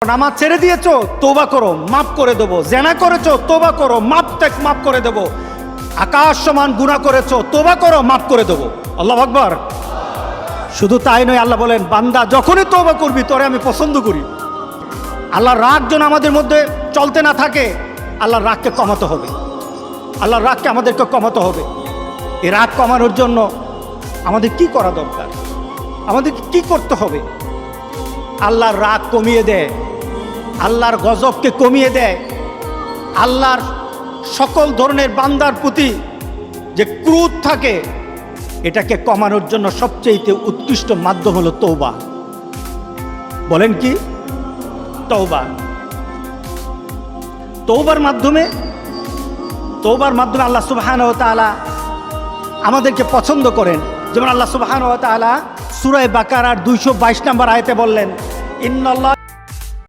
নামাজ ছেড়ে দিয়েছো, তওবা করো, মাফ করে দেবো। জেনা করেছো, তওবা করো, মাফ করে দেবো। আকাশ সমান গুনাহ করেছো, তওবা করো, মাফ করে দেবো। আল্লাহু আকবার। শুধু তাই নয়, আল্লাহ বলেন, বান্দা যখনই তওবা করবি তোরে আমি পছন্দ করি। আল্লাহর রাগ যেন আমাদের মধ্যে চলতে না থাকে, আল্লাহর রাগকে কমাতে হবে। আল্লাহর রাগকে আমাদেরকে কমাতে হবে। এই রাগ কমানোর জন্য আমাদের কি করা দরকার? আমাদেরকে কি করতে হবে? আল্লাহর রাগ কমিয়ে দেয়, আল্লাহর গজবকে কমিয়ে দেয়। আল্লাহর সকল ধরনের বান্দার প্রতি যে ক্রোধ থাকে, এটাকে কমানোর জন্য সবচেয়ে উৎকৃষ্ট মাধ্যম হলো তওবা। বলেন কি? তওবা। তওবার মাধ্যমে আল্লাহ সুবহানাহু ওয়া তাআলা আমাদেরকে পছন্দ করেন। যেমন আল্লাহ সুবহানাহু ওয়া তাআলা সূরা বাকারার 222 নম্বর আয়াতে বললেন, ইন্নাল্লাহ